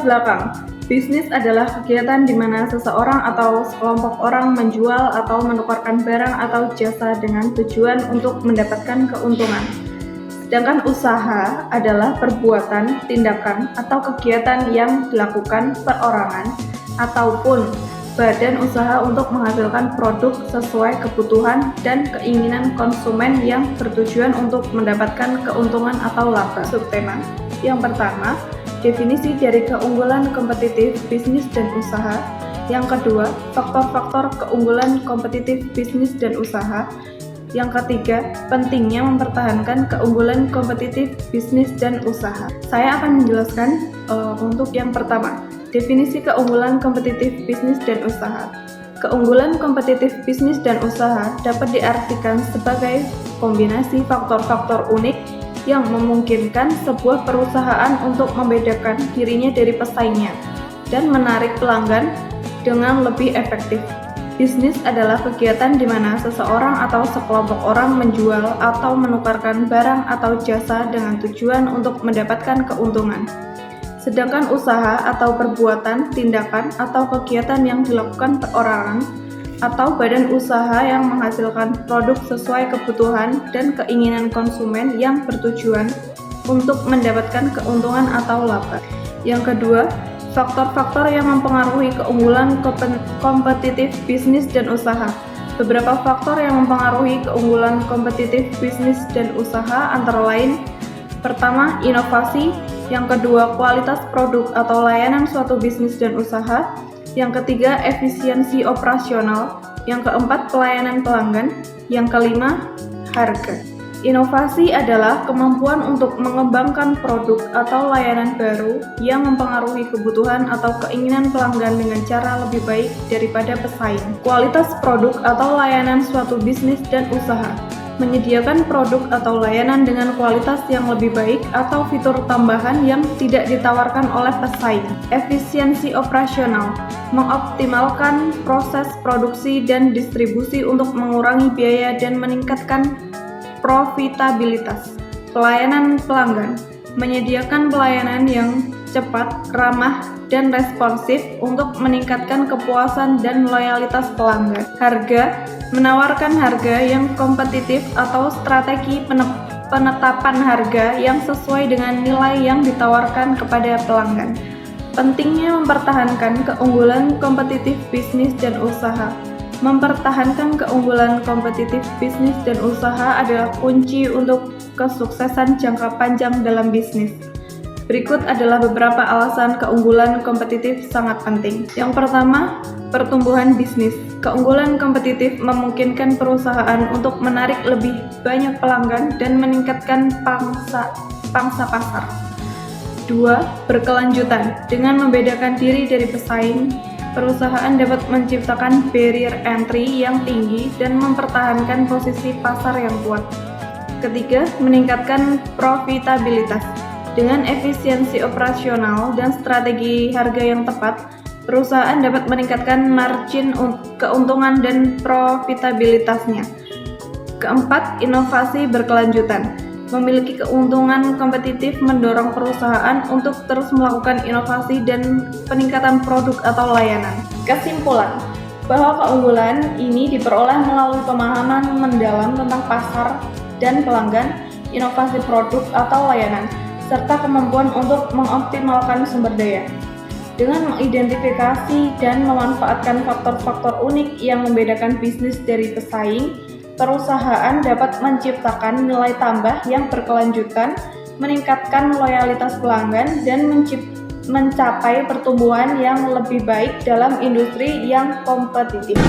Latar belakang. Bisnis adalah kegiatan di mana seseorang atau sekelompok orang menjual atau menukarkan barang atau jasa dengan tujuan untuk mendapatkan keuntungan. Sedangkan usaha adalah perbuatan, tindakan, atau kegiatan yang dilakukan perorangan ataupun badan usaha untuk menghasilkan produk sesuai kebutuhan dan keinginan konsumen yang bertujuan untuk mendapatkan keuntungan atau laba. Subtema yang pertama, definisi dari keunggulan kompetitif bisnis dan usaha. Yang kedua, faktor-faktor keunggulan kompetitif bisnis dan usaha. Yang ketiga, pentingnya mempertahankan keunggulan kompetitif bisnis dan usaha. Saya akan menjelaskan untuk yang pertama, definisi keunggulan kompetitif bisnis dan usaha. Keunggulan kompetitif bisnis dan usaha dapat diartikan sebagai kombinasi faktor-faktor unik yang memungkinkan sebuah perusahaan untuk membedakan dirinya dari pesaingnya dan menarik pelanggan dengan lebih efektif. Bisnis adalah kegiatan di mana seseorang atau sekelompok orang menjual atau menukarkan barang atau jasa dengan tujuan untuk mendapatkan keuntungan. Sedangkan usaha atau perbuatan, tindakan, atau kegiatan yang dilakukan perorangan atau badan usaha yang menghasilkan produk sesuai kebutuhan dan keinginan konsumen yang bertujuan untuk mendapatkan keuntungan atau laba. Yang kedua, faktor-faktor yang mempengaruhi keunggulan kompetitif bisnis dan usaha. Beberapa faktor yang mempengaruhi keunggulan kompetitif bisnis dan usaha antara lain: pertama, inovasi; yang kedua, kualitas produk atau layanan suatu bisnis dan usaha; yang ketiga, efisiensi operasional; yang keempat, pelayanan pelanggan; yang kelima, harga. Inovasi adalah kemampuan untuk mengembangkan produk atau layanan baru yang mempengaruhi kebutuhan atau keinginan pelanggan dengan cara lebih baik daripada pesaing. Kualitas produk atau layanan suatu bisnis dan usaha menyediakan produk atau layanan dengan kualitas yang lebih baik atau fitur tambahan yang tidak ditawarkan oleh pesaing. Efisiensi operasional mengoptimalkan proses produksi dan distribusi untuk mengurangi biaya dan meningkatkan profitabilitas. Pelayanan pelanggan menyediakan pelayanan yang cepat, ramah, dan responsif untuk meningkatkan kepuasan dan loyalitas pelanggan. Harga menawarkan harga yang kompetitif atau strategi penetapan harga yang sesuai dengan nilai yang ditawarkan kepada pelanggan. Pentingnya mempertahankan keunggulan kompetitif bisnis dan usaha. Mempertahankan keunggulan kompetitif bisnis dan usaha adalah kunci untuk kesuksesan jangka panjang dalam bisnis. Berikut adalah beberapa alasan keunggulan kompetitif sangat penting. Yang pertama, pertumbuhan bisnis. Keunggulan kompetitif memungkinkan perusahaan untuk menarik lebih banyak pelanggan dan meningkatkan pangsa pasar. 2. Berkelanjutan. Dengan membedakan diri dari pesaing, perusahaan dapat menciptakan barrier entry yang tinggi dan mempertahankan posisi pasar yang kuat. Ketiga, meningkatkan profitabilitas. Dengan efisiensi operasional dan strategi harga yang tepat, perusahaan dapat meningkatkan margin keuntungan dan profitabilitasnya. Keempat, inovasi berkelanjutan. Memiliki keuntungan kompetitif mendorong perusahaan untuk terus melakukan inovasi dan peningkatan produk atau layanan. Kesimpulan, bahwa keunggulan ini diperoleh melalui pemahaman mendalam tentang pasar dan pelanggan, inovasi produk atau layanan, serta kemampuan untuk mengoptimalkan sumber daya. Dengan mengidentifikasi dan memanfaatkan faktor-faktor unik yang membedakan bisnis dari pesaing, perusahaan dapat menciptakan nilai tambah yang berkelanjutan, meningkatkan loyalitas pelanggan, dan mencapai pertumbuhan yang lebih baik dalam industri yang kompetitif.